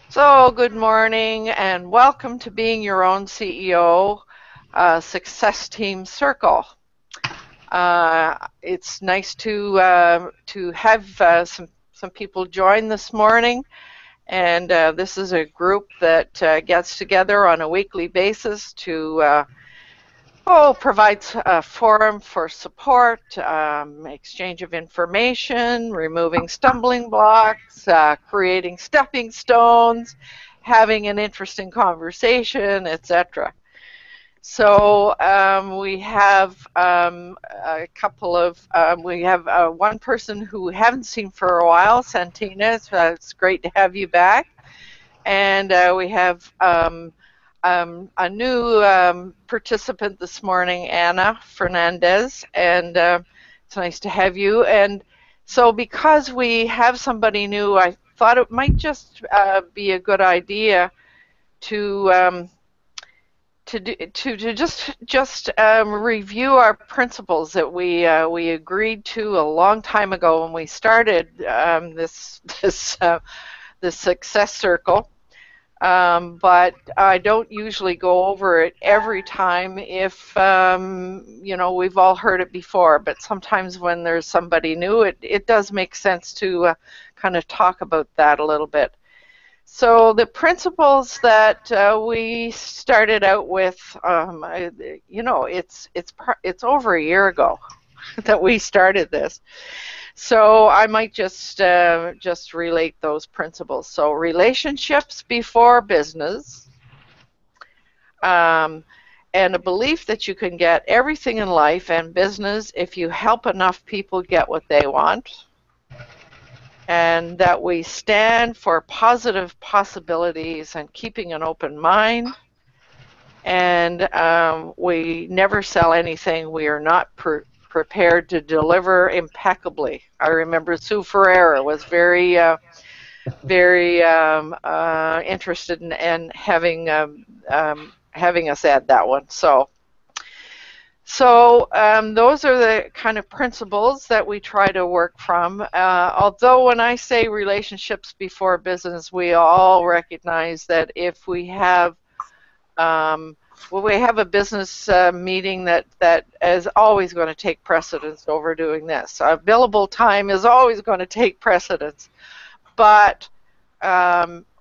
So, good morning and welcome to Being Your Own CEO Success Team Circle. It's nice to have some people join this morning, and this is a group that gets together on a weekly basis to provides a forum for support, exchange of information, removing stumbling blocks, creating stepping stones, having an interesting conversation, etc. So we have we have one person who we haven't seen for a while, Santina. It's great to have you back. And we have a new participant this morning, Anna Fernandez, and it's nice to have you. And so because we have somebody new, I thought it might just be a good idea to review our principles that we agreed to a long time ago when we started this success circle. But I don't usually go over it every time if, we've all heard it before. But sometimes when there's somebody new, it does make sense to kind of talk about that a little bit. So the principles that we started out with, it's over a year ago that we started this. So I might just relate those principles. So relationships before business, and a belief that you can get everything in life and business if you help enough people get what they want, and that we stand for positive possibilities and keeping an open mind, and we never sell anything we are not prepared to deliver impeccably. I remember Sue Ferreira was very interested in having us add that one. So those are the kind of principles that we try to work from. Although when I say relationships before business, we all recognize that if we have we have a business meeting that is always going to take precedence over doing this. Billable time is always going to take precedence. But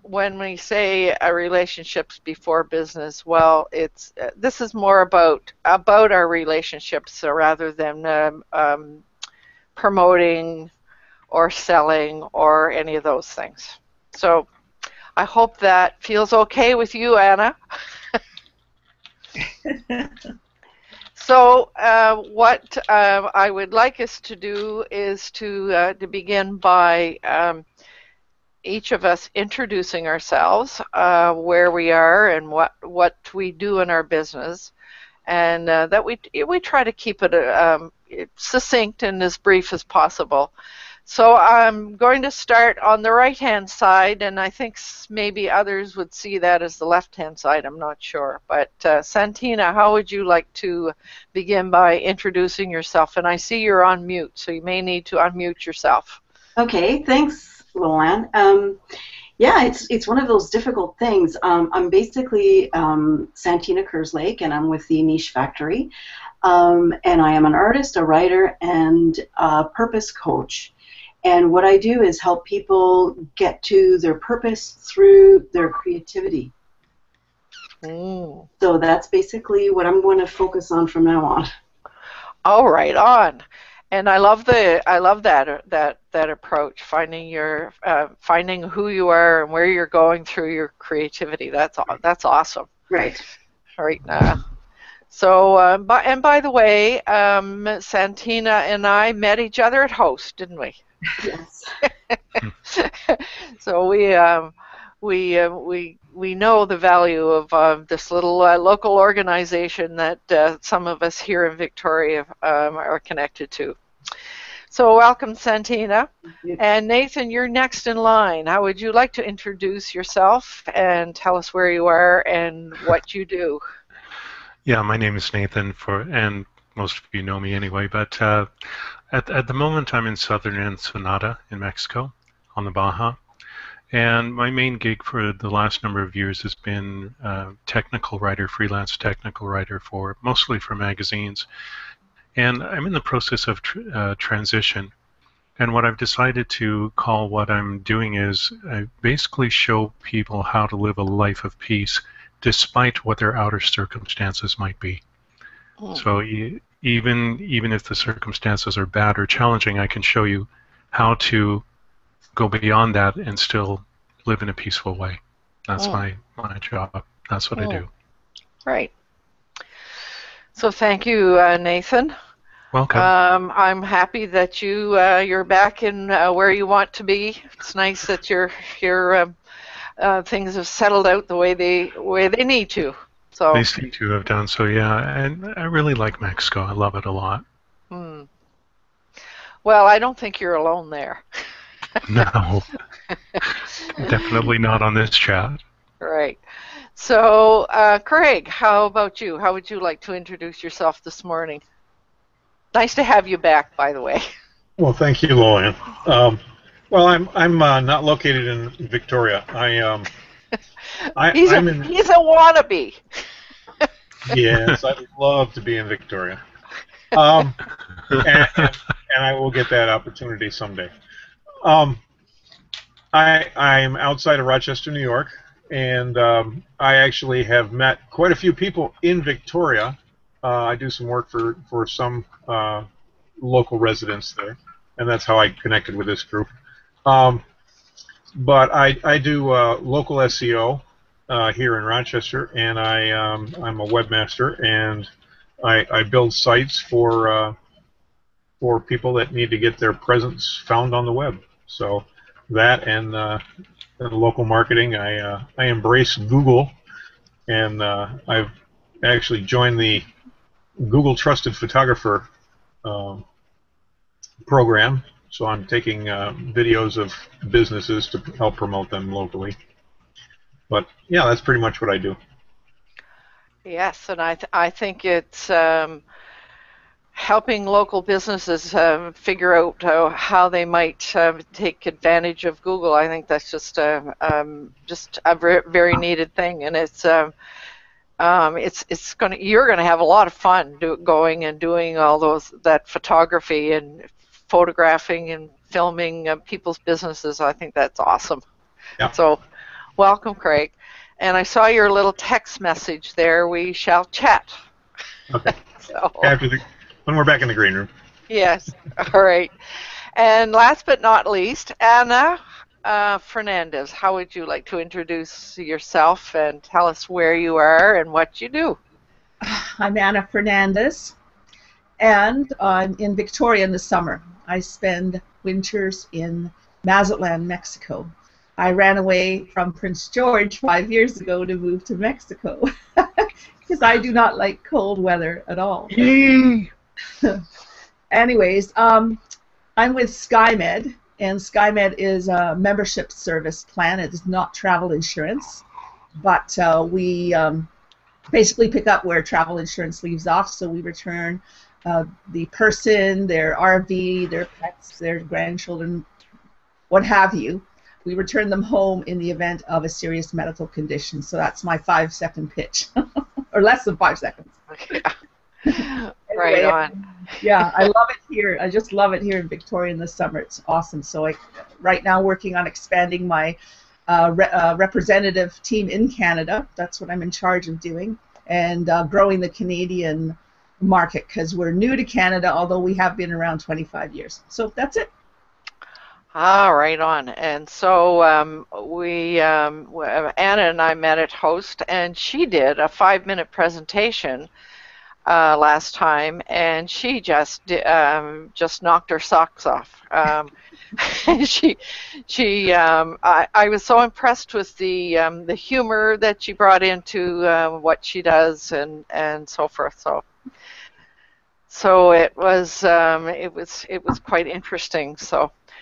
when we say relationships before business, well, this is more about our relationships rather than promoting or selling or any of those things. So I hope that feels okay with you, Anna. So what I would like us to do is to begin by each of us introducing ourselves, where we are and what we do in our business, and that we try to keep it succinct and as brief as possible. So I'm going to start on the right-hand side, and I think maybe others would see that as the left-hand side. I'm not sure. But Santina, how would you like to begin by introducing yourself? And I see you're on mute, so you may need to unmute yourself. Okay, thanks, Luann. Yeah, it's one of those difficult things. I'm basically Santina Kerslake, and I'm with the Niche Factory. And I am an artist, a writer, and a purpose coach. And what I do is help people get to their purpose through their creativity. So that's basically what I'm going to focus on from now on. All right, on. And I love that approach, finding who you are and where you're going through your creativity. That's awesome. Right. All right now. So, by the way, Santina and I met each other at Host, didn't we? Yes. So we know the value of this little local organization that some of us here in Victoria are connected to. So welcome, Santina. And Nathan, you're next in line. How would you like to introduce yourself and tell us where you are and what you do? Yeah, my name is Nathan, and most of you know me anyway, but at the moment I'm in southern Ensenada in Mexico, on the Baja, And my main gig for the last number of years has been technical writer, freelance technical writer mostly for magazines. And I'm in the process of transition. And what I've decided to call what I'm doing is I basically show people how to live a life of peace despite what their outer circumstances might be. So even if the circumstances are bad or challenging, I can show you how to go beyond that and still live in a peaceful way. That's my job. That's what I do. Right. So thank you, Nathan. Welcome. I'm happy that you're back in where you want to be. It's nice that your things have settled out the way they need to. So they seem to have done so, yeah. And I really like Mexico. I love it a lot. Well, I don't think you're alone there. No, definitely not on this chat. Right. So, Craig, how about you? How would you like to introduce yourself this morning? Nice to have you back, by the way. Well, thank you, Lillian. Well, I'm not located in Victoria. He's a wannabe. Yes, I'd love to be in Victoria, and I will get that opportunity someday. I'm outside of Rochester, New York, and I actually have met quite a few people in Victoria. I do some work for some local residents there, and that's how I connected with this group. But I do local SEO here in Rochester, and I'm a webmaster, and I build sites for people that need to get their presence found on the web. So that and local marketing, I embrace Google, and I've actually joined the Google Trusted Photographer program. So I'm taking videos of businesses to help promote them locally. But yeah, that's pretty much what I do. Yes, and I think it's helping local businesses figure out how they might take advantage of Google. I think that's just a very needed thing, and you're gonna have a lot of fun going and doing all that photography and photographing and filming people's businesses. I think that's awesome. Yeah. So, welcome, Craig. And I saw your little text message there. We shall chat. Okay. So, when we're back in the green room. Yes. All right. And last but not least, Anna Fernandez. How would you like to introduce yourself and tell us where you are and what you do? I'm Anna Fernandez, and I'm in Victoria in the summer. I spend winters in Mazatlan, Mexico. I ran away from Prince George 5 years ago to move to Mexico because I do not like cold weather at all. Anyways, I'm with SkyMed, and SkyMed is a membership service plan. It is not travel insurance, but we basically pick up where travel insurance leaves off. So we return the person, their RV, their pets, their grandchildren, what have you. We return them home in the event of a serious medical condition. So that's my 5-second pitch, or less than 5 seconds. Yeah. Right on. Yeah, I love it here. I just love it here in Victoria in the summer. It's awesome. So right now working on expanding my representative team in Canada. That's what I'm in charge of doing, and growing the Canadian market because we're new to Canada, although we have been around 25 years. So that's it. Right on. And so Anna and I met at Host, and she did a 5-minute presentation last time, and she just knocked her socks off. I was so impressed with the humor that she brought into what she does and so forth. So it was quite interesting.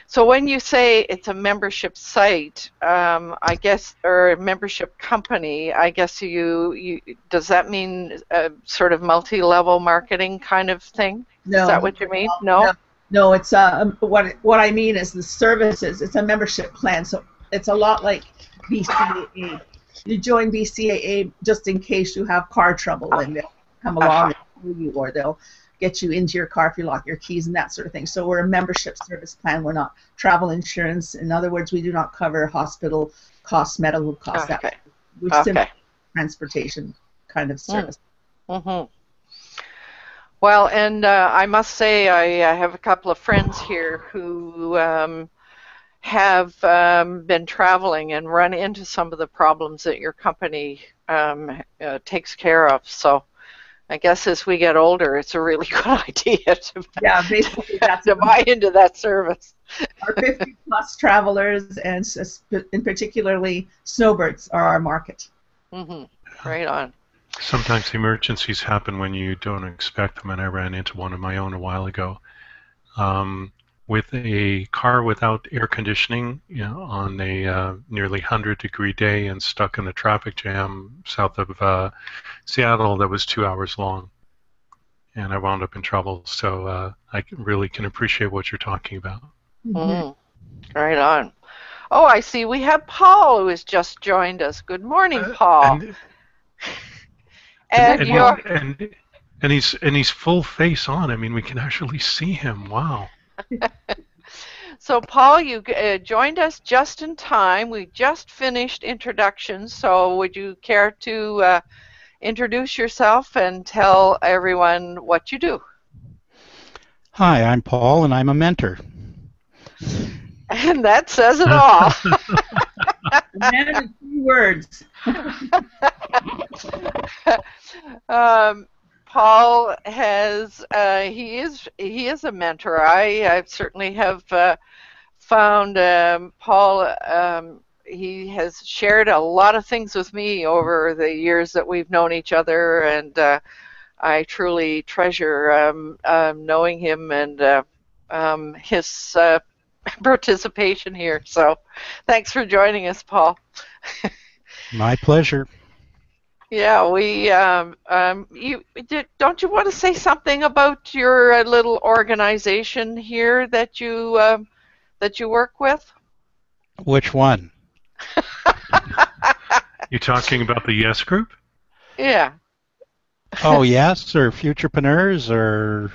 So when you say it's a membership site, I guess, or a membership company, I guess does that mean sort of multi-level marketing kind of thing? No. Is that what you mean? No? No, it's what I mean is the services. It's a membership plan. So it's a lot like BCAA. You join BCAA just in case you have car trouble, and they'll come along and you, or they'll get you into your car if you lock your keys and that sort of thing. So we're a membership service plan. We're not travel insurance. In other words, we do not cover hospital costs, medical costs. Okay. We're simply transportation kind of service. Mm-hmm. Well, and I must say I have a couple of friends here who have been traveling and run into some of the problems that your company takes care of. So I guess as we get older, it's a really good idea to, basically that's to buy into that service. Our 50-plus travelers, and in particularly snowbirds, are our market. Mm-hmm. Right on. Sometimes emergencies happen when you don't expect them, and I ran into one of my own a while ago. With a car without air conditioning, on a nearly 100-degree day and stuck in a traffic jam south of Seattle that was 2 hours long. And I wound up in trouble, so I really can appreciate what you're talking about. Mm-hmm. Right on. Oh, I see we have Paul who has just joined us. Good morning, Paul. And he's full face on. I mean, we can actually see him. Wow. So, Paul, you joined us just in time. We just finished introductions, so would you care to introduce yourself and tell everyone what you do? Hi, I'm Paul, and I'm a mentor. And that says it all. Man in 3 words. Paul has he is a mentor. I certainly have found Paul. He has shared a lot of things with me over the years that we've known each other, and I truly treasure knowing him and his participation here. So, thanks for joining us, Paul. My pleasure. Yeah, we don't you want to say something about your little organization here that you work with? Which one? You talking about the Yes Group? Yeah. Oh, yes, or Futurepreneurs, or...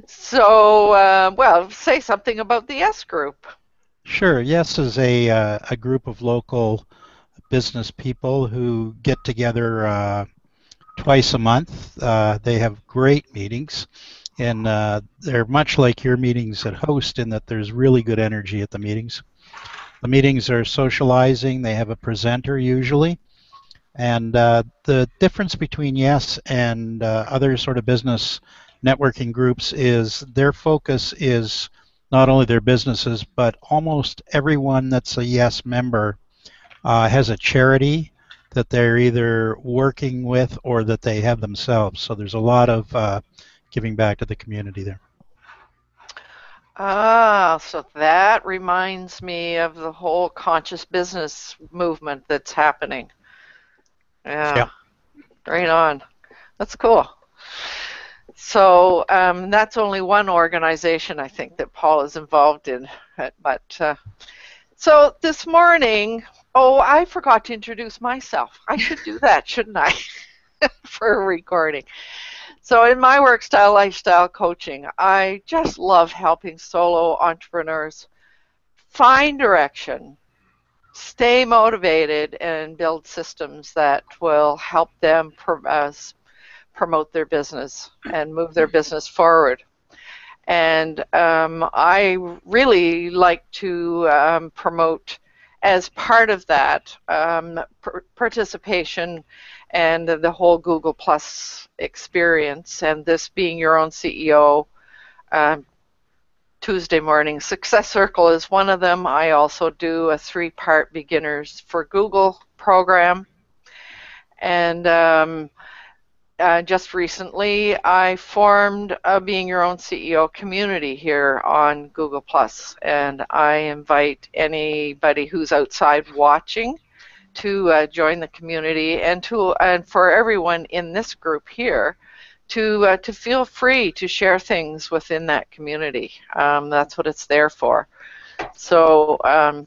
So, well, say something about the Yes Group. Sure. Yes is a group of local business people who get together twice a month. They have great meetings, and they're much like your meetings at Host in that there's really good energy at the meetings. The meetings are socializing. They have a presenter usually. And the difference between Yes and other sort of business networking groups is their focus is not only their businesses, but almost everyone that's a Yes member has a charity that they're either working with or that they have themselves. So there's a lot of giving back to the community there. Ah, so that reminds me of the whole conscious business movement that's happening. Yeah. Right on. That's cool. So that's only one organization I think that Paul is involved in. But so this morning, I forgot to introduce myself. I should do that, shouldn't I, for a recording. So in my work style lifestyle coaching, I just love helping solo entrepreneurs find direction, stay motivated, and build systems that will help them promote their business and move their business forward. And I really like to promote, as part of that, participation and the whole Google Plus experience, and this being your own CEO. Tuesday morning Success Circle is one of them. I also do a 3-part Beginners for Google program. And just recently, I formed a Being Your Own CEO community here on Google Plus, and I invite anybody who's outside watching to join the community, and for everyone in this group here to feel free to share things within that community. That's what it's there for. So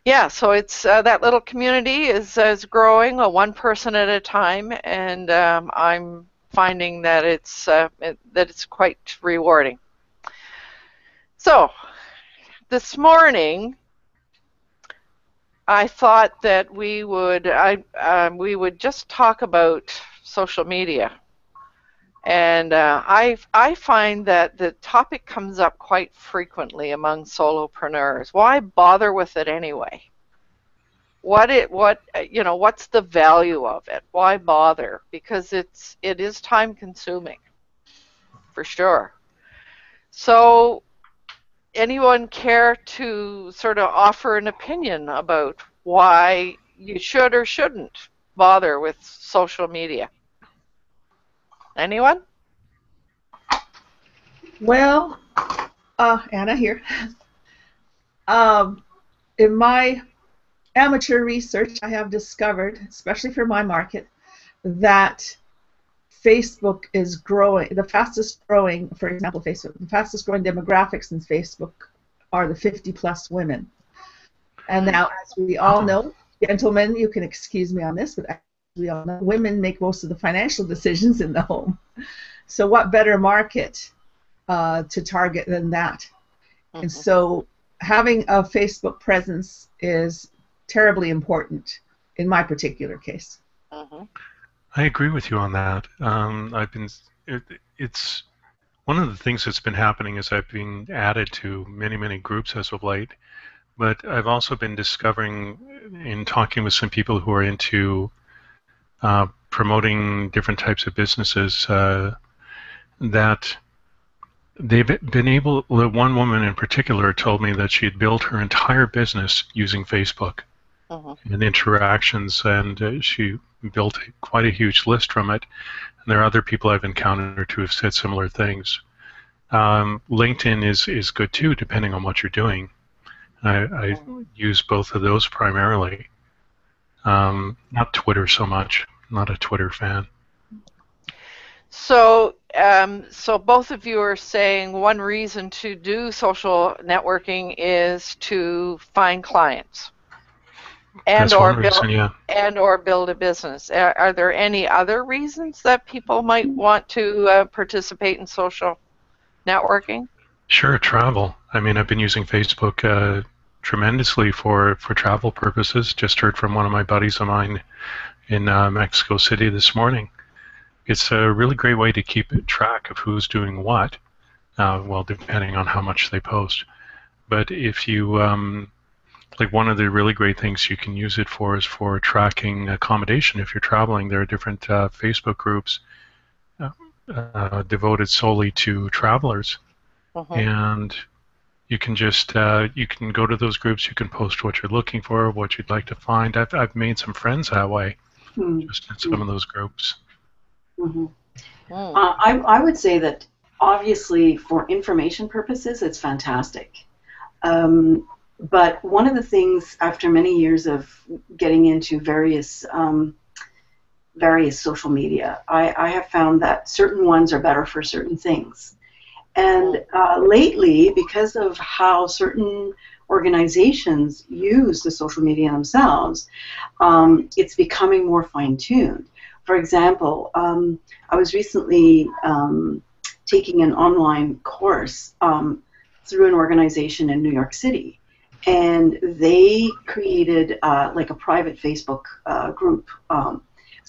yeah, so it's that little community is growing, one person at a time, and I'm finding that it's quite rewarding. So this morning, I thought that we would just talk about social media. And I find that the topic comes up quite frequently among solopreneurs. Why bother with it anyway? What's the value of it? Why bother? Because it is time consuming, for sure. So anyone care to sort of offer an opinion about why you should or shouldn't bother with social media? Anyone? Well, Anna here. In my amateur research, I have discovered, especially for my market, that Facebook is growing. The fastest growing, for example, Facebook, the fastest growing demographics in Facebook are the 50-plus women. And now, as we all know, gentlemen, you can excuse me on this, but as we all know, women make most of the financial decisions in the home. So what better market to target than that? Mm-hmm. And so having a Facebook presence is terribly important in my particular case. Mm-hmm. I agree with you on that. It's one of the things that's been happening is I've been added to many groups as of late, but I've also been discovering in talking with some people who are into promoting different types of businesses that they've been able. One woman in particular told me that she had built her entire business using Facebook. And interactions, and she built quite a huge list from it. And there are other people I've encountered who have said similar things. LinkedIn is good too, depending on what you're doing. I use both of those primarily. Not Twitter so much. Not a Twitter fan. So both of you are saying one reason to do social networking is to find clients. And or build a business. Are there any other reasons that people might want to participate in social networking? Sure, travel. I mean, I've been using Facebook tremendously for travel purposes. Just heard from one of my buddies of mine in Mexico City this morning. It's a really great way to keep track of who's doing what, well, depending on how much they post. But if you like one of the really great things you can use it for is for tracking accommodation. If you're traveling, there are different Facebook groups devoted solely to travelers, and you can just you can go to those groups. You can post what you're looking for, what you'd like to find. I've made some friends that way, just in some of those groups. I would say that obviously for information purposes, it's fantastic. But one of the things, after many years of getting into various social media, I have found that certain ones are better for certain things. And lately, because of how certain organizations use the social media themselves, it's becoming more fine-tuned. For example, I was recently taking an online course through an organization in New York City. And they created like a private Facebook group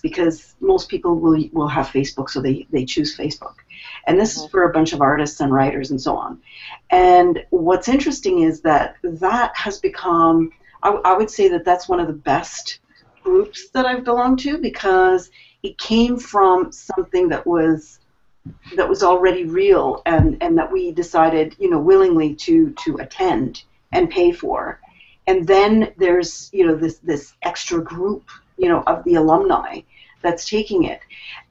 because most people will have Facebook, so they choose Facebook. And this is for a bunch of artists and writers and so on. And what's interesting is that has become, I would say that that's one of the best groups that I've belonged to, because it came from something that was already real and that we decided, willingly to attend and pay for. And then there's, this extra group, of the alumni that's taking it.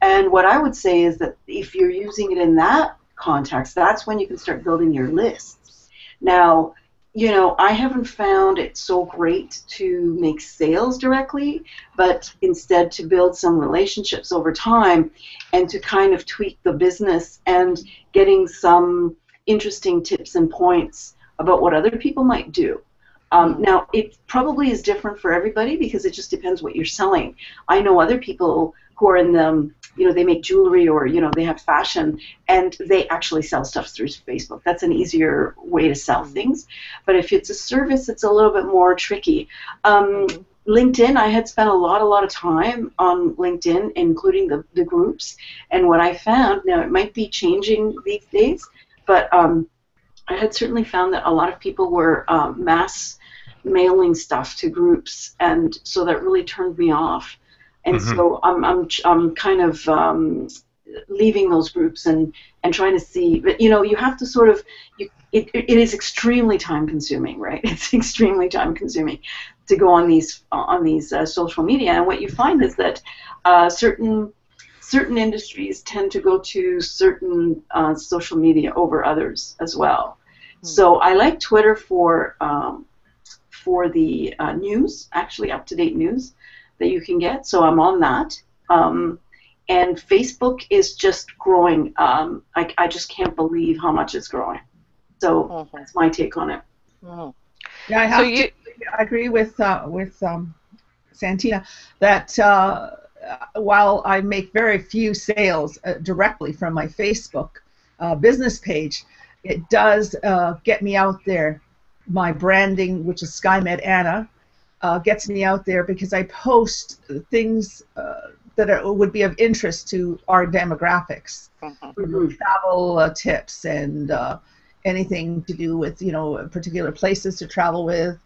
And what I would say is that if you're using it in that context, that's when you can start building your lists. Now, I haven't found it so great to make sales directly, but instead to build some relationships over time and to kind of tweak the business and getting some interesting tips and points about what other people might do. Now, it probably is different for everybody because it just depends what you're selling. I know other people who are in the, they make jewelry or, they have fashion and they actually sell stuff through Facebook. That's an easier way to sell things. But if it's a service, it's a little bit more tricky. LinkedIn, I had spent a lot of time on LinkedIn, including the groups. And what I found, now it might be changing these days, but I had certainly found that a lot of people were mass mailing stuff to groups, and so that really turned me off. And so I'm kind of leaving those groups and trying to see. But you have to sort of it is extremely time consuming, right? It's extremely time consuming to go on these social media, and what you find is that certain industries tend to go to certain social media over others as well. So I like Twitter for the news, actually up-to-date news that you can get. So I'm on that. And Facebook is just growing. I just can't believe how much it's growing. So that's my take on it. Yeah, I agree with Santina that while I make very few sales directly from my Facebook business page, it does get me out there. My branding, which is SkyMed Anna, gets me out there because I post things that would be of interest to our demographics, travel tips and anything to do with particular places to travel with,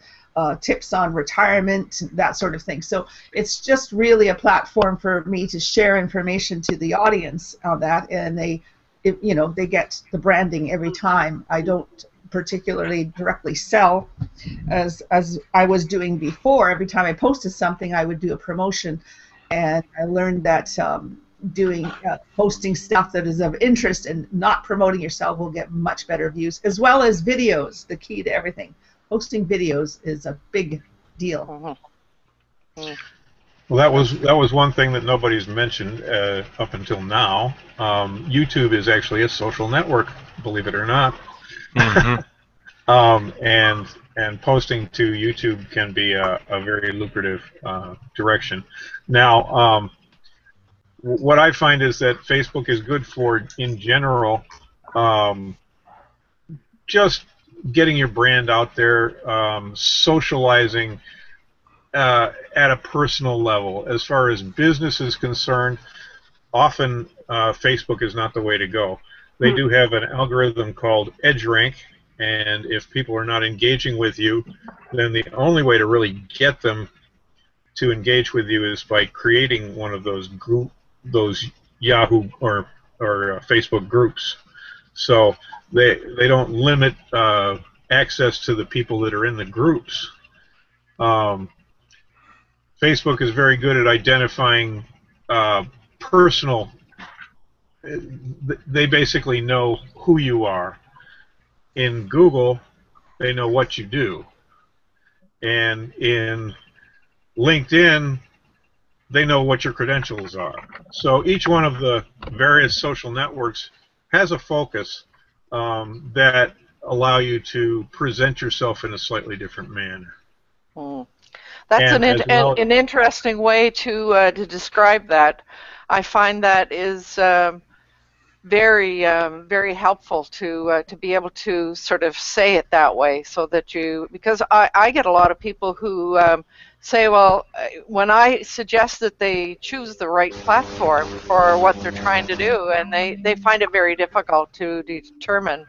tips on retirement, that sort of thing. So it's just really a platform for me to share information to the audience on that, and they get the branding every time. I don't particularly directly sell as I was doing before. Every time I posted something, I would do a promotion, and I learned that posting stuff that is of interest and not promoting yourself will get much better views, as well as videos. The key to everything, posting videos is a big deal. Well, that was one thing that nobody's mentioned up until now. YouTube is actually a social network, believe it or not. And posting to YouTube can be a very lucrative direction. Now, what I find is that Facebook is good for, in general, just getting your brand out there, socializing at a personal level. As far as business is concerned, often Facebook is not the way to go. They do have an algorithm called EdgeRank, and if people are not engaging with you, then the only way to really get them to engage with you is by creating one of those Yahoo or Facebook groups. So they don't limit access to the people that are in the groups. Facebook is very good at identifying personal. They basically know who you are. In Google, they know what you do. And in LinkedIn, they know what your credentials are. So each one of the various social networks has a focus that allow you to present yourself in a slightly different manner. That's an interesting way to describe that. I find that is very very helpful to be able to sort of say it that way, so that because I get a lot of people who say, well, when I suggest that they choose the right platform for what they're trying to do, and they find it very difficult to determine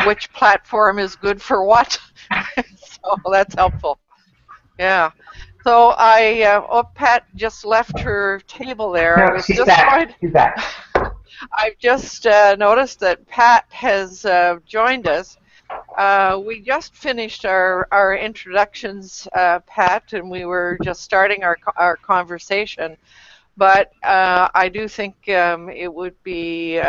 which platform is good for what. So that's helpful. Yeah. So Pat just left her table there. No, she's back. She's back. I've just noticed that Pat has joined us. We just finished our introductions, Pat, and we were just starting our conversation. But I do think it would be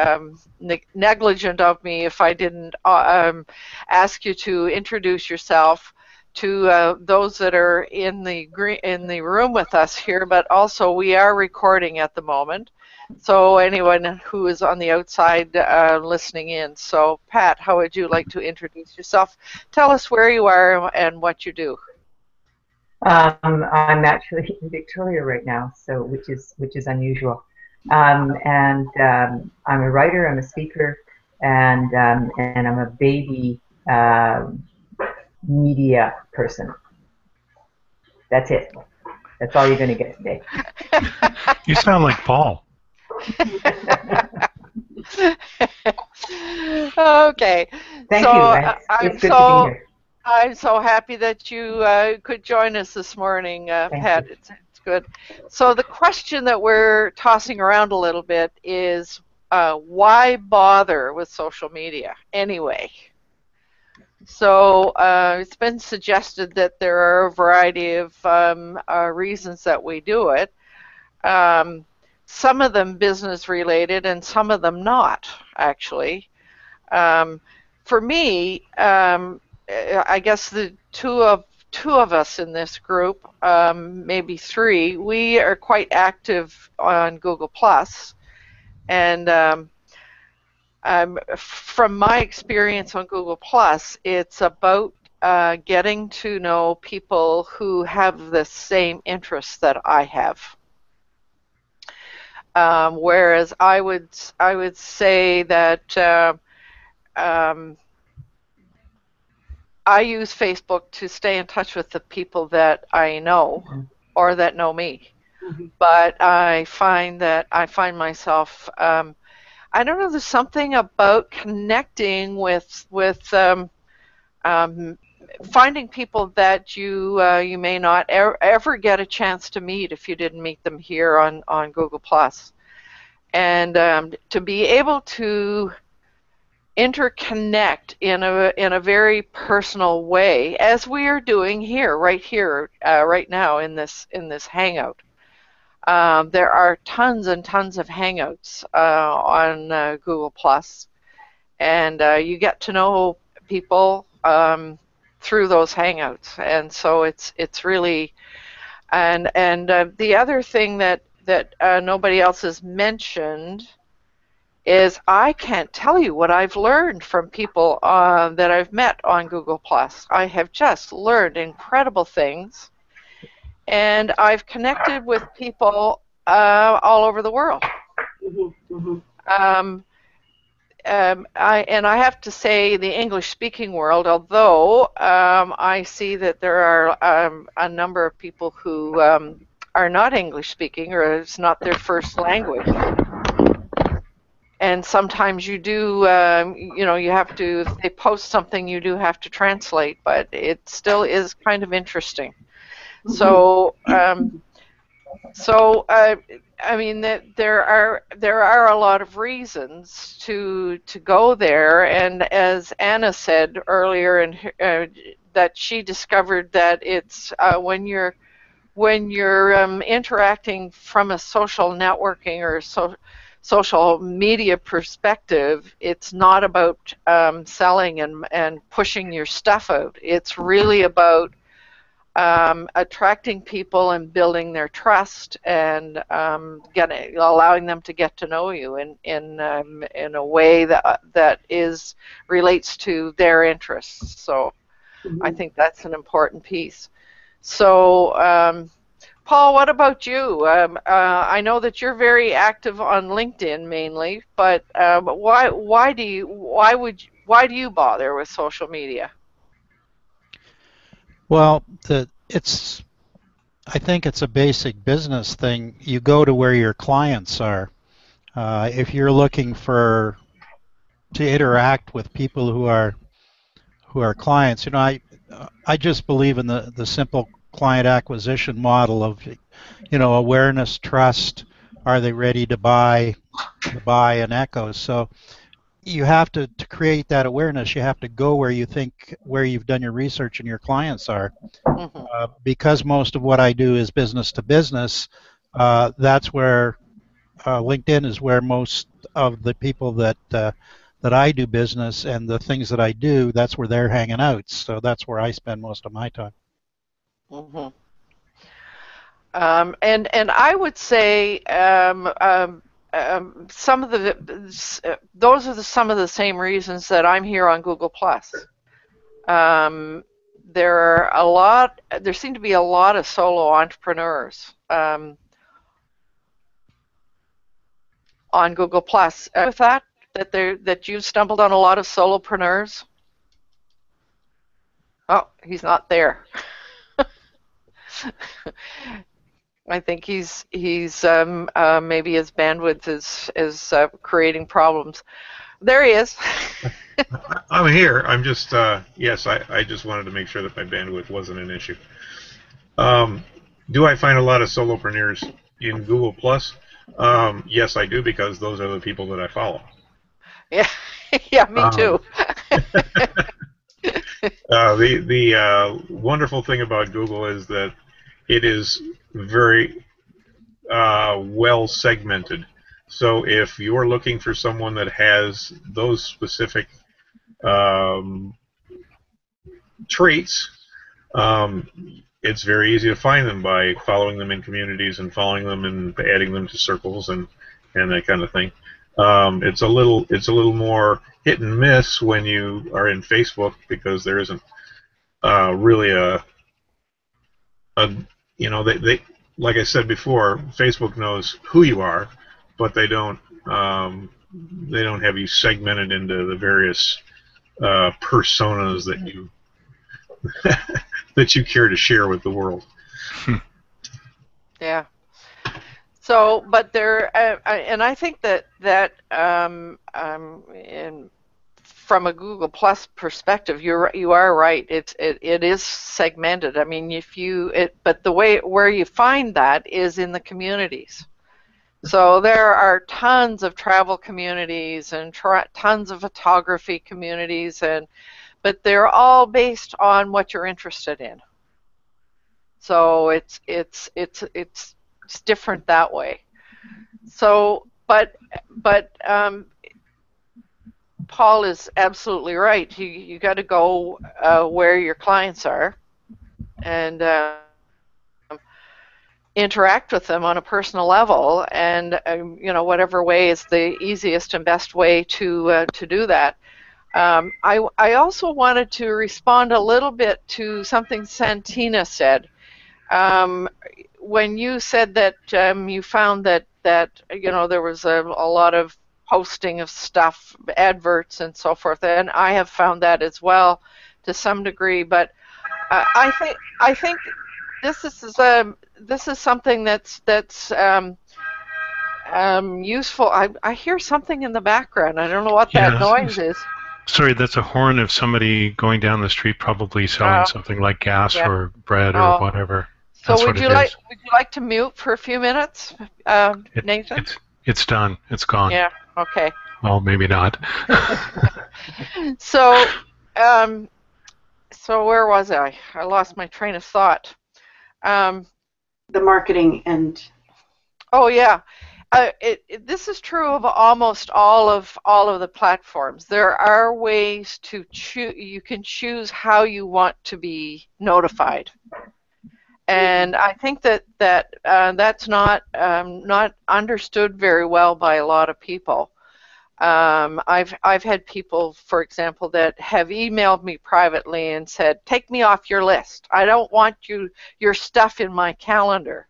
negligent of me if I didn't ask you to introduce yourself to those that are in the room with us here. But also, we are recording at the moment, so anyone who is on the outside listening in. So, Pat, how would you like to introduce yourself? Tell us where you are and what you do. I'm actually in Victoria right now, so which is unusual. And I'm a writer, I'm a speaker, and I'm a baby media person. That's it. That's all you're going to get today. You sound like Paul. Okay. Thank you. It's good to be here. I'm so happy that you could join us this morning, Pat. It's good. So the question that we're tossing around a little bit is why bother with social media anyway? So it's been suggested that there are a variety of reasons that we do it. Some of them business related and some of them not, actually. For me, I guess the two of us in this group, maybe three, we are quite active on Google Plus, and from my experience on Google Plus, it's about getting to know people who have the same interests that I have. Whereas I would say that I use Facebook to stay in touch with the people that I know or that know me. But I find myself, I don't know, there's something about connecting with finding people that you may not ever get a chance to meet if you didn't meet them here on Google Plus, and to be able to interconnect in a very personal way, as we are doing here, right now in this Hangout. There are tons and tons of Hangouts on Google Plus, and you get to know people through those Hangouts, and so it's really and the other thing that nobody else has mentioned is I can't tell you what I've learned from people that I've met on Google Plus. I have just learned incredible things, and I've connected with people all over the world. I have to say the English-speaking world, although I see that there are a number of people who are not English-speaking, or it's not their first language. And sometimes you do, you have to, if they post something, you do have to translate, but it still is kind of interesting. So, I mean, there are a lot of reasons to go there, and as Anna said earlier, that she discovered that it's when you're interacting from a social networking or social media perspective, it's not about selling and pushing your stuff out. It's really about attracting people and building their trust, and allowing them to get to know you in a way that relates to their interests. So I think that's an important piece. So Paul, what about you? I know that you're very active on LinkedIn mainly, but why do you bother with social media? Well, I think it's a basic business thing. You go to where your clients are. If you're looking to interact with people who are clients, I just believe in the simple client acquisition model of, awareness, trust. Are they ready to buy, and echo? So you have to create that awareness. You have to go where you've done your research and your clients are. Because most of what I do is business to business, That's where LinkedIn is where most of the people that I do business and the things that I do, that's where they're hanging out. So that's where I spend most of my time. Mm-hmm. And I would say some of those are some of the same reasons that I'm here on Google Plus. There seem to be a lot of solo entrepreneurs on Google Plus. With that you've stumbled on a lot of solopreneurs. Oh, he's not there. I think he's maybe his bandwidth is creating problems. There he is. I'm here. I'm just yes. I just wanted to make sure that my bandwidth wasn't an issue. Do I find a lot of solopreneurs in Google Plus? Yes, I do, because those are the people that I follow. Yeah, yeah, me too. The wonderful thing about Google is that it is very well segmented. So if you're looking for someone that has those specific traits, it's very easy to find them by following them in communities and following them and adding them to circles and that kind of thing. It's a little more hit and miss when you are in Facebook, because there isn't really a they like I said before, Facebook knows who you are, but they don't have you segmented into the various personas that you that you care to share with the world. Yeah. So, but there, and I think that from a Google Plus perspective, you are right. It is segmented. I mean, but the way where you find that is in the communities. So there are tons of travel communities and tons of photography communities, but they're all based on what you're interested in. So it's different that way. So, but Paul is absolutely right. You got to go where your clients are and interact with them on a personal level, and whatever way is the easiest and best way to do that. I also wanted to respond a little bit to something Santina said. When you said that you found that there was a lot of posting of stuff, adverts and so forth, and I have found that as well to some degree. But I think this is something that's useful. I hear something in the background. I don't know what that noise is. Sorry, that's a horn of somebody going down the street, probably selling something like gas or bread or whatever. So would you like to mute for a few minutes, Nathan? It's done. It's gone. Yeah. Okay. Well, maybe not. So where was I? I lost my train of thought. The marketing and. Oh yeah. This is true of almost all of the platforms. There are ways to choose. You can choose how you want to be notified. And I think that's not understood very well by a lot of people. I've had people, for example, that have emailed me privately and said, "Take me off your list. I don't want your stuff in my calendar."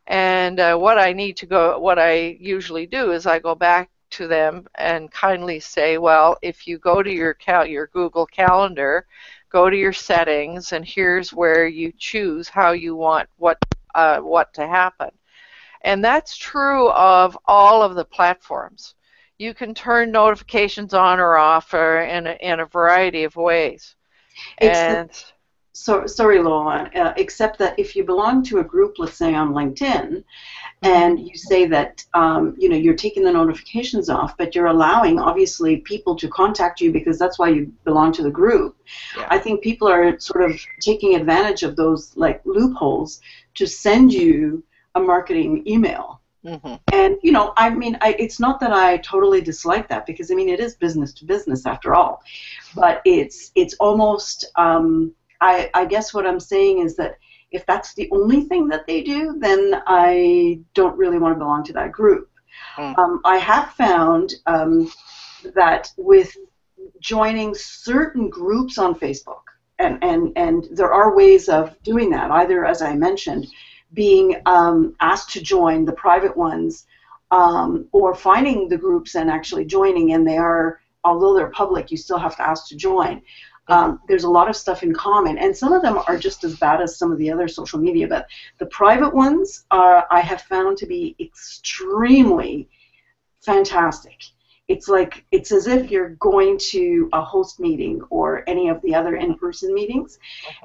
And what I usually do is I go back to them and kindly say, "Well, if you go to your Google Calendar, go to your settings, and here's where you choose how you want what to happen." And that's true of all of the platforms. You can turn notifications on or off in a variety of ways. Sorry, Lola, except that if you belong to a group, let's say on LinkedIn, and you say that you're taking the notifications off, but you're allowing, obviously, people to contact you because that's why you belong to the group. Yeah. I think people are sort of taking advantage of those loopholes to send you a marketing email. Mm-hmm. And, you know, I mean, it's not that I totally dislike that, because, I mean, it is business to business after all. But it's almost, I guess what I'm saying is that if that's the only thing that they do, then I don't really want to belong to that group. I have found that with joining certain groups on Facebook, and there are ways of doing that, either, as I mentioned, being asked to join the private ones, or finding the groups and actually joining, and they are, although they're public, you still have to ask to join. There's a lot of stuff in common, and some of them are just as bad as some of the other social media, but the private ones I have found to be extremely fantastic. It's as if you're going to a host meeting or any of the other in-person meetings.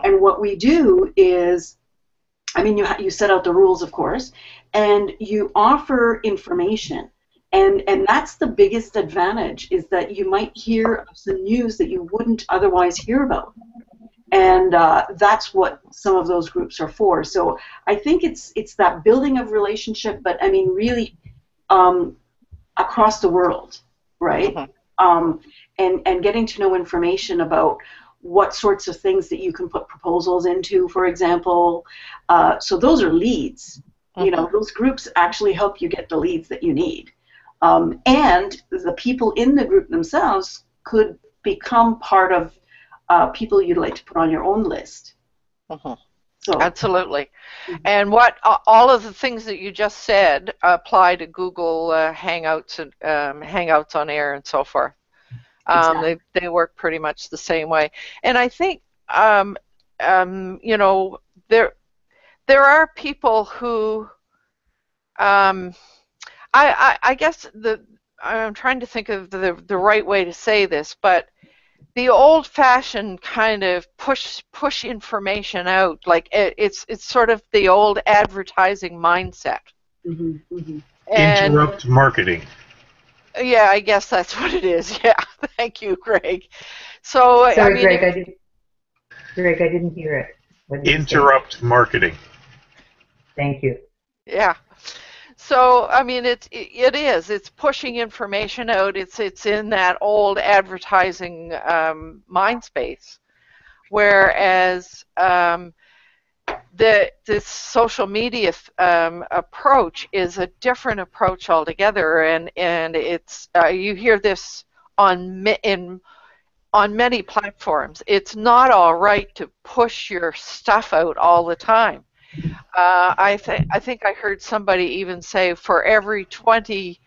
And what we do is, I mean, you set out the rules, of course, and you offer information. And that's the biggest advantage, is that you might hear of some news that you wouldn't otherwise hear about. And that's what some of those groups are for. So I think it's that building of relationship, but I mean, really across the world, right? And getting to know information about what sorts of things that you can put proposals into, for example. So those are leads. You know, those groups actually help you get the leads that you need. And the people in the group themselves could become part of people you'd like to put on your own list. So, absolutely. And what all of the things that you just said apply to Google Hangouts and Hangouts on Air and so forth. Exactly. They work pretty much the same way. And I think you know, there are people who I guess I'm trying to think of the right way to say this, but the old-fashioned kind of push information out, like it's sort of the old advertising mindset. And Interrupt marketing. yeah, I guess that's what it is. Yeah, thank you, Greg. So Sorry, I mean, Greg, I didn't hear it. What did you say? Interrupt marketing. Thank you. Yeah. So I mean, it's pushing information out. It's in that old advertising mind space, whereas this social media approach is a different approach altogether, and it's you hear this on many platforms. It's not all right to push your stuff out all the time. I think I heard somebody even say, for every 20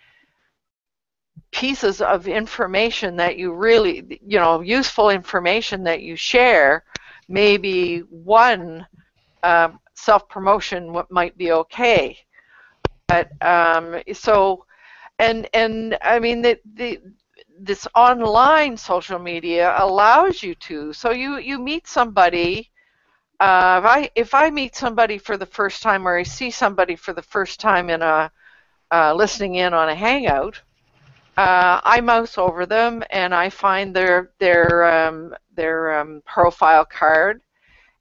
pieces of information that you really, you know, useful information that you share, maybe one self-promotion might be okay. But so, and I mean, this online social media allows you to. So you meet somebody. If I meet somebody for the first time, or I see somebody for the first time in a listening in on a hangout, I mouse over them and I find their profile card,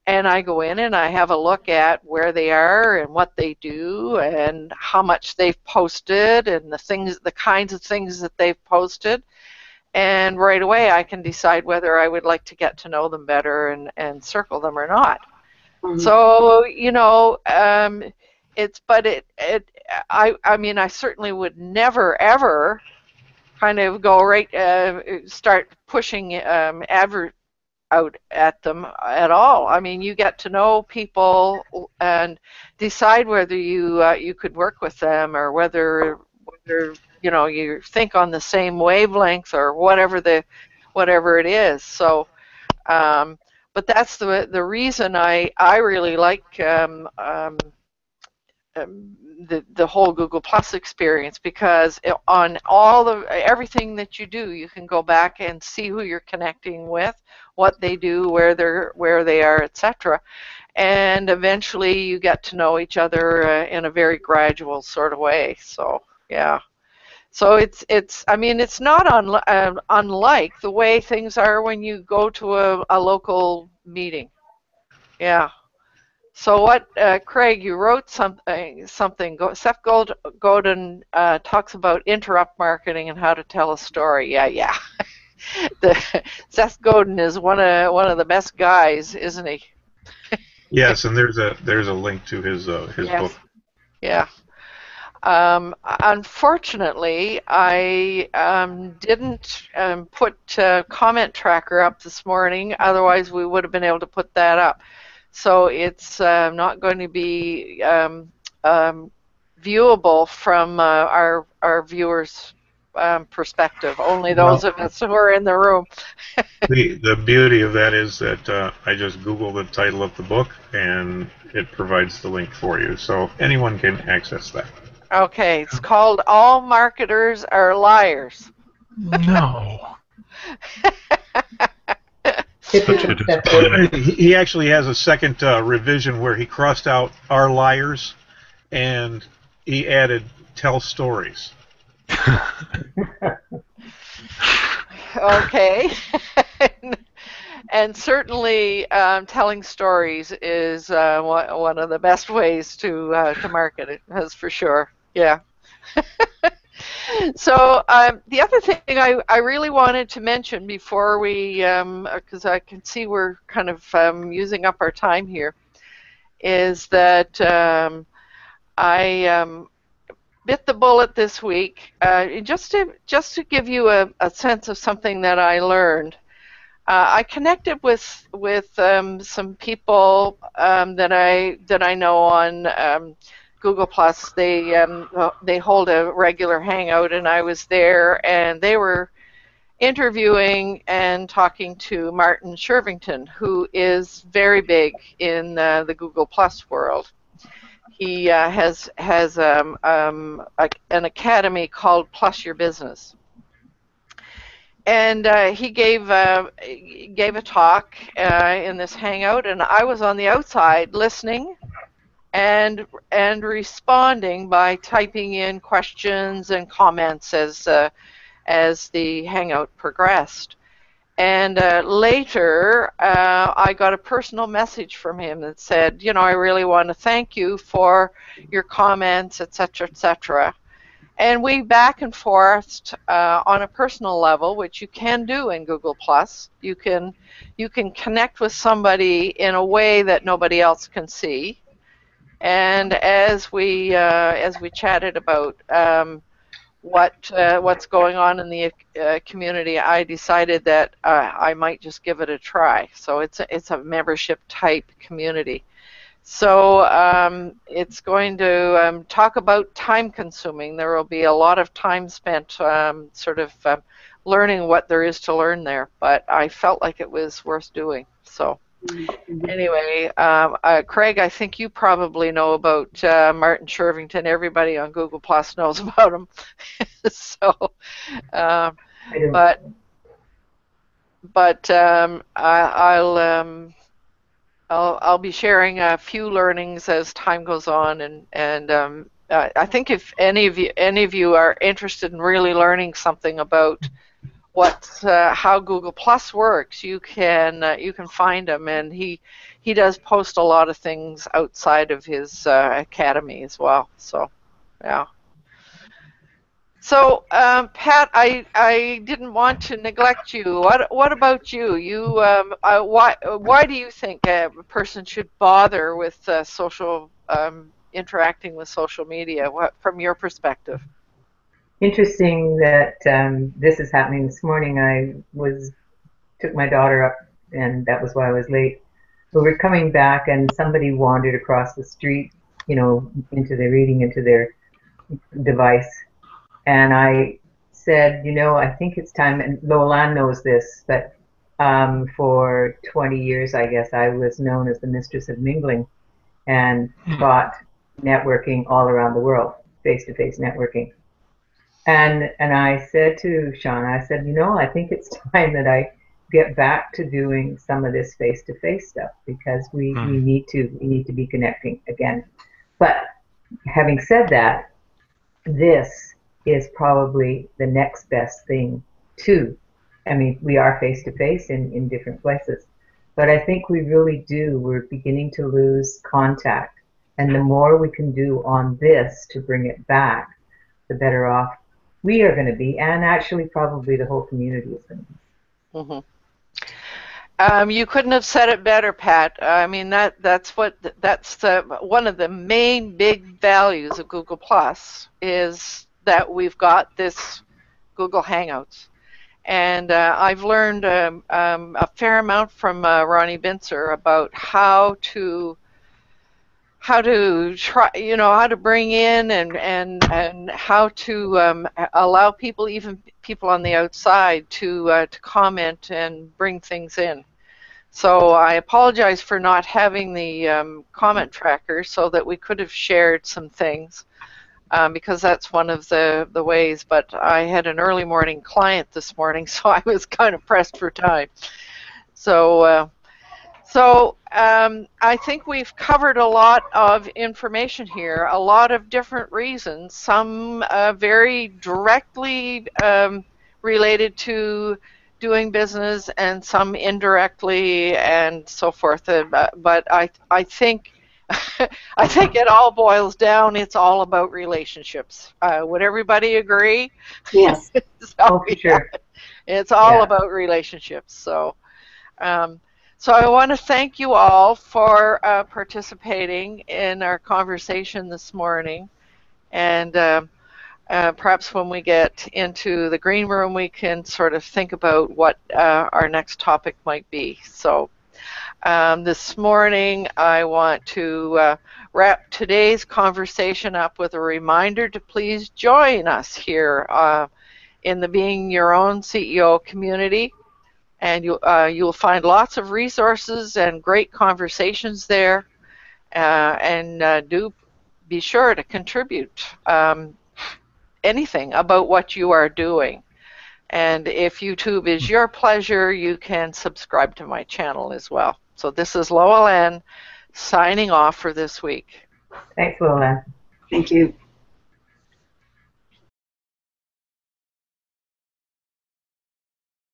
and I go in and I have a look at where they are and what they do and how much they've posted and the kinds of things that they've posted. And right away I can decide whether I would like to get to know them better and circle them or not. So, you know, I mean, I certainly would never ever kind of go start pushing advert out at them at all. I mean, you get to know people and decide whether you could work with them, or whether you know, you think on the same wavelength, or whatever it is. So but that's the reason I really like the whole Google Plus experience, because on everything that you do, you can go back and see who you're connecting with, what they do, where they are, etc. And eventually you get to know each other in a very gradual sort of way. So yeah. So I mean, it's not unlike the way things are when you go to a local meeting. Yeah. So what, Craig? You wrote something. Seth Godin talks about interrupt marketing and how to tell a story. Yeah, yeah. Seth Godin is one of the best guys, isn't he? Yes, and there's a link to his book. Yes. Yeah. Unfortunately, I didn't put comment tracker up this morning. Otherwise, we would have been able to put that up. So it's not going to be viewable from our viewers' perspective. Only those Well, of us who are in the room. the beauty of that is that I just Google the title of the book and it provides the link for you, so anyone can access that. Okay, it's called All Marketers Are Liars. No. Typical Such a Seth disappointment. Godin. He actually has a second revision where he crossed out "are liars" and he added "tell stories." Okay. And certainly telling stories is one of the best ways to market it, that's for sure. Yeah. So the other thing I really wanted to mention before we, because I can see we're kind of using up our time here, is that I bit the bullet this week just to give you a sense of something that I learned. I connected with some people that I know on Google Plus. They hold a regular hangout, and I was there, and they were interviewing and talking to Martin Shervington, who is very big in the Google Plus world. He has an academy called Plus Your Business. And he gave a talk in this hangout, and I was on the outside listening and responding by typing in questions and comments as the hangout progressed. And later, I got a personal message from him that said, I really want to thank you for your comments, etc., etc. And we back and forth on a personal level, which you can do in Google Plus. You can connect with somebody in a way that nobody else can see. And as we chatted about what's going on in the community, I decided that I might just give it a try. So it's a membership type community. So it's going to talk about time consuming. There will be a lot of time spent learning what there is to learn there, but I felt like it was worth doing. So anyway, Craig, I think you probably know about Martin Shervington. Everybody on Google Plus knows about him. So, but I'll be sharing a few learnings as time goes on, and I think if any of you are interested in really learning something about how Google Plus works, you can find him, and he does post a lot of things outside of his academy as well. So, yeah. So, Pat, I didn't want to neglect you. What about you? Why do you think a person should bother with interacting with social media? From your perspective? Interesting that this is happening this morning. I took my daughter up, and that was why I was late. We were coming back, and somebody wandered across the street, into their device. And I said, I think it's time, and Lolan knows this, but for 20 years, I guess, I was known as the mistress of mingling and taught networking all around the world, face-to-face networking. And I said to Sean, I said, I think it's time that I get back to doing some of this face-to-face stuff, because we need to be connecting again. But having said that, this is probably the next best thing too. I mean, we are face-to-face in different places, But I think we really do. We're beginning to lose contact. And the more we can do on this to bring it back, the better off we are going to be, and actually probably the whole community is going to be. Mm-hmm. You couldn't have said it better, Pat. I mean that's one of the main big values of Google Plus is that we've got this Google Hangouts, and I've learned a fair amount from Ronnie Bincer about how to try, how to bring in and how to allow people, even people on the outside, to comment and bring things in. So I apologize for not having the comment tracker so that we could have shared some things, because that's one of the ways. But I had an early morning client this morning, so I was kind of pressed for time. So I think we've covered a lot of information here, a lot of different reasons, some very directly related to doing business and some indirectly and so forth. But I think I think it all boils down, it's all about relationships. Would everybody agree? Yes. Oh, for sure. It's all about relationships. So so I want to thank you all for participating in our conversation this morning. And perhaps when we get into the green room, we can sort of think about what our next topic might be. So this morning, I want to wrap today's conversation up with a reminder to please join us here in the Being Your Own CEO community. And you'll find lots of resources and great conversations there. And do be sure to contribute anything about what you are doing. And if YouTube is your pleasure, you can subscribe to my channel as well. So this is Lowell Ann signing off for this week. Thanks, Lola. Thank you.